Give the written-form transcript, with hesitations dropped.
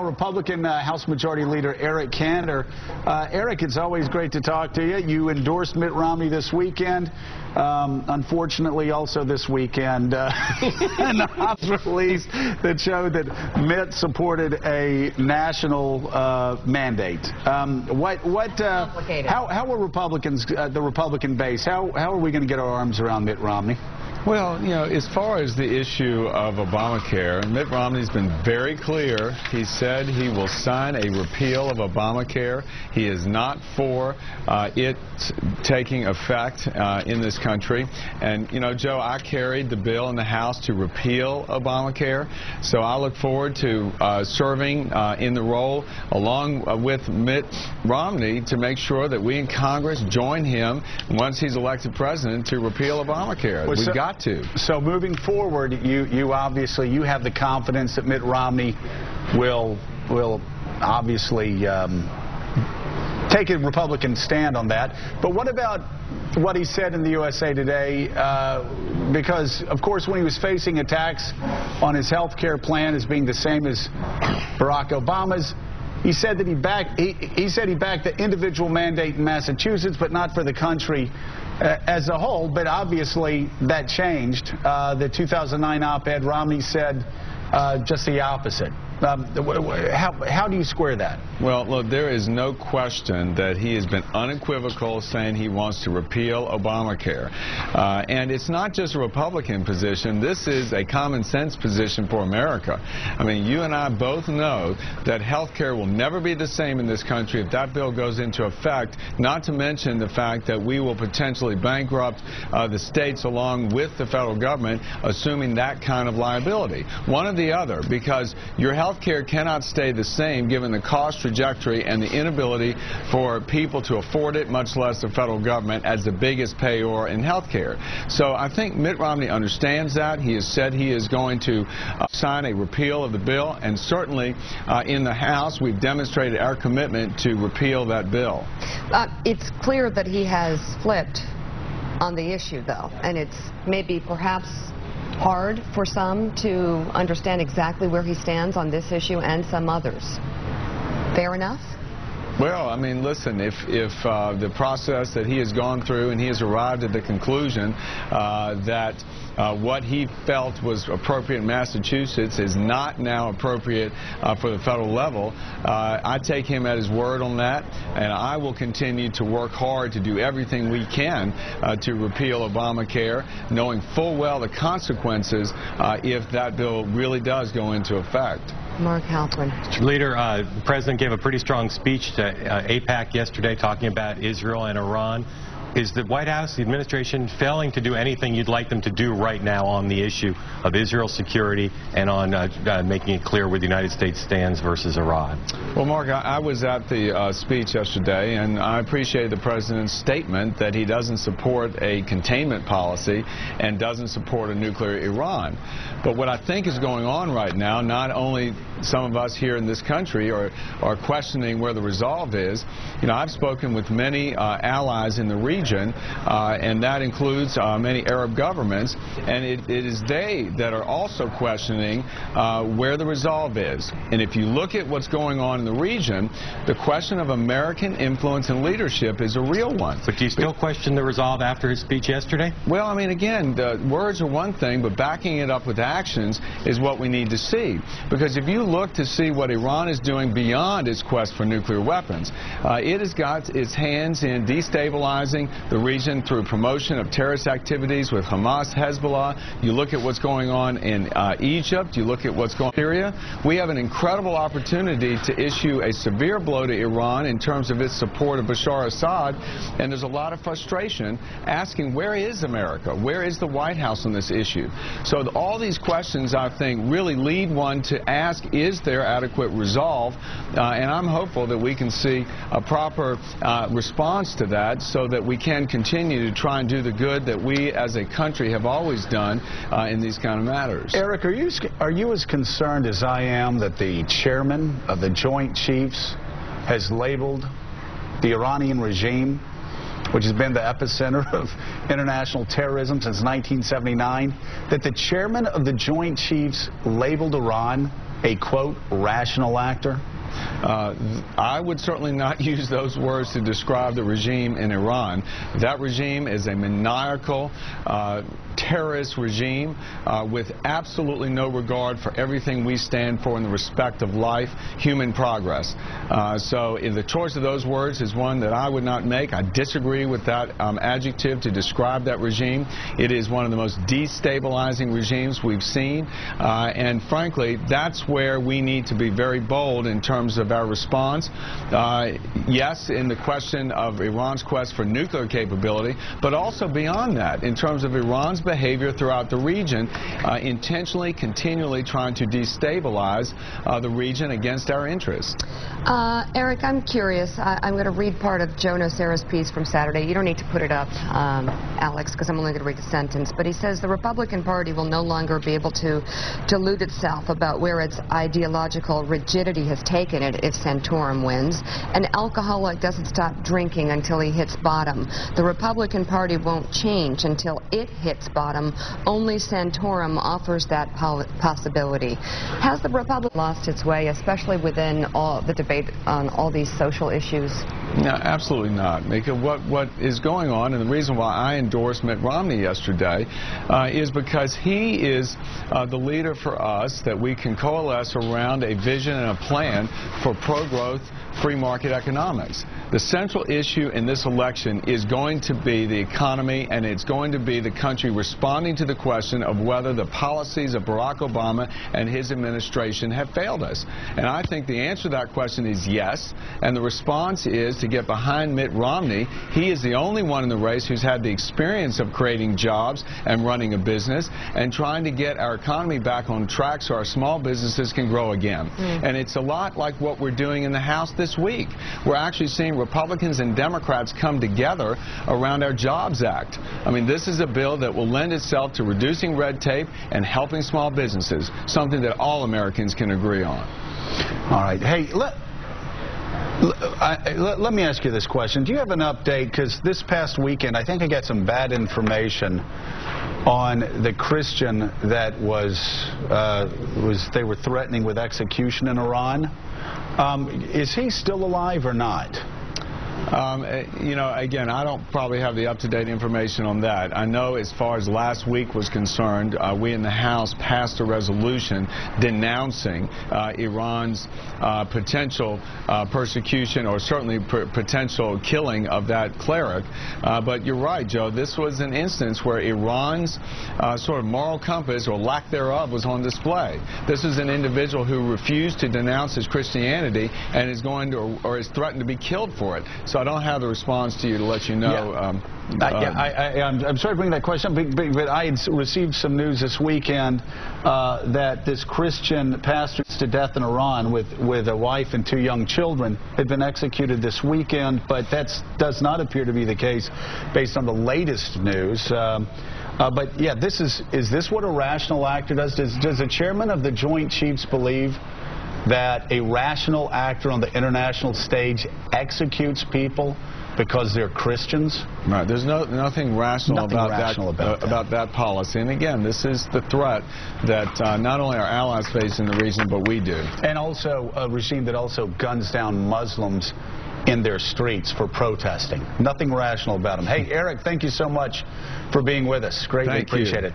now Republican House Majority Leader Leader Cantor. Eric, it's always great to talk to you. You endorsed Mitt Romney this weekend. Unfortunately, also this weekend, an op release that showed that Mitt supported a national mandate. How are Republicans, the Republican base, how are we going to get our arms around Mitt Romney? Well, you know, as far as the issue of Obamacare, Mitt Romney's been very clear. He said he will sign a repeal of Obamacare. He is not for it taking effect in this country. And, you know, Joe, I carried the bill in the House to repeal Obamacare. So I look forward to serving in the role along with Mitt Romney to make sure that we in Congress join him once he's elected president to repeal Obamacare. Well, We've got to. So moving forward, you obviously have the confidence that Mitt Romney will obviously take a Republican stand on that. But what about what he said in the USA Today? Because, of course, when he was facing attacks on his health care plan as being the same as Barack Obama's, he said that he backed the individual mandate in Massachusetts, but not for the country as a whole. But obviously that changed. The 2009 op-ed, Romney said just the opposite. How do you square that? Well, look, there is no question that he has been unequivocal saying he wants to repeal Obamacare. And it's not just a Republican position. This is a common sense position for America. I mean, you and I both know that health care will never be the same in this country if that bill goes into effect, not to mention the fact that we will potentially bankrupt the states along with the federal government, assuming that kind of liability. One or the other, because your health care cannot stay the same given the cost trajectory and the inability for people to afford it, much less the federal government as the biggest payor in health care. So I think Mitt Romney understands that. He has said he is going to sign a repeal of the bill, and certainly in the House we've demonstrated our commitment to repeal that bill. It's clear that he has flipped on the issue, though, and it's maybe perhaps hard for some to understand exactly where he stands on this issue and some others. Fair enough? Well, I mean, listen, if the process that he has gone through and he has arrived at the conclusion that what he felt was appropriate in Massachusetts is not now appropriate for the federal level, I take him at his word on that, and I will continue to work hard to do everything we can to repeal Obamacare, knowing full well the consequences if that bill really does go into effect. Mark Halpern. Leader, the President gave a pretty strong speech to AIPAC yesterday talking about Israel and Iran. Is the White House, the administration, failing to do anything you'd like them to do right now on the issue of Israel's security and on making it clear where the United States stands versus Iran? Well, Mark, I was at the speech yesterday, and I appreciate the President's statement that he doesn't support a containment policy and doesn't support a nuclear Iran. But what I think is going on right now, not only some of us here in this country are questioning where the resolve is. You know, I've spoken with many allies in the region, and that includes many Arab governments, and it is they that are also questioning where the resolve is. And if you look at what's going on in the region, the question of American influence and leadership is a real one. But do you still question the resolve after his speech yesterday? Well, I mean, again, the words are one thing, but backing it up with actions is what we need to see. Because if you look to see what Iran is doing beyond its quest for nuclear weapons, it has got its hands in destabilizing the region through promotion of terrorist activities with Hamas, Hezbollah. You look at what's going on in Egypt. You look at what's going on in Syria. We have an incredible opportunity to issue a severe blow to Iran in terms of its support of Bashar Assad, and there's a lot of frustration asking, where is America? Where is the White House on this issue? So all these questions, I think, really lead one to ask, is there adequate resolve? And I'm hopeful that we can see a proper response to that so that we can continue to try and do the good that we as a country have always done in these kind of matters. Eric, are you as concerned as I am that the chairman of the Joint Chiefs has labeled the Iranian regime, which has been the epicenter of international terrorism since 1979, that the chairman of the Joint Chiefs labeled Iran a, quote, rational actor? I would certainly not use those words to describe the regime in Iran. That regime is a maniacal, terrorist regime with absolutely no regard for everything we stand for in the respect of life, human progress. So if the choice of those words is one that I would not make. I disagree with that adjective to describe that regime. It is one of the most destabilizing regimes we've seen, and frankly, that's where we need to be very bold in terms of our response. Yes, in the question of Iran's quest for nuclear capability, but also beyond that, in terms of Iran's behavior throughout the region, intentionally, continually trying to destabilize the region against our interests. Eric, I'm curious. I'm going to read part of Joe Nocera's piece from Saturday. You don't need to put it up, Alex, because I'm only going to read the sentence. But he says the Republican Party will no longer be able to delude itself about where its ideological rigidity has taken it if Santorum wins. An alcoholic doesn't stop drinking until he hits bottom. The Republican Party won't change until it hits bottom. Only Santorum offers that possibility. Has the Republic lost its way, especially within all the debate on all these social issues? No, absolutely not. Because what is going on, and the reason why I endorsed Mitt Romney yesterday, is because he is the leader for us that we can coalesce around a vision and a plan for pro-growth, free market economics. The central issue in this election is going to be the economy, and it's going to be the country responding to the question of whether the policies of Barack Obama and his administration have failed us. And I think the answer to that question is yes, and the response is to get behind Mitt Romney. He is the only one in the race who's had the experience of creating jobs and running a business and trying to get our economy back on track so our small businesses can grow again. And it's a lot like what we're doing in the House this week. We're actually seeing Republicans and Democrats come together around our Jobs Act. I mean, this is a bill that will lend itself to reducing red tape and helping small businesses, something that all Americans can agree on. All right. Hey, let me ask you this question. Do you have an update? Because this past weekend, I think I got some bad information on the Christian that they were threatening with execution in Iran. Is he still alive or not? You know, again, I don't probably have the up-to-date information on that. I know as far as last week was concerned, we in the House passed a resolution denouncing Iran's potential persecution or certainly potential killing of that cleric. But you're right, Joe, this was an instance where Iran's sort of moral compass or lack thereof was on display. This is an individual who refused to denounce his Christianity and is going to or is threatened to be killed for it. So I don't have the response to you to let you know. I'm sorry to bring that question up, but I had received some news this weekend that this Christian pastor to death in Iran with a wife and 2 young children had been executed this weekend, but that does not appear to be the case based on the latest news. But yeah, is this what a rational actor does? Does the chairman of the Joint Chiefs believe that a rational actor on the international stage executes people because they're Christians? Right. There's nothing rational about that policy. And again, this is the threat that not only our allies face in the region, but we do. And also a regime that also guns down Muslims in their streets for protesting. Nothing rational about them. Hey, Eric, thank you so much for being with us. Greatly appreciate it.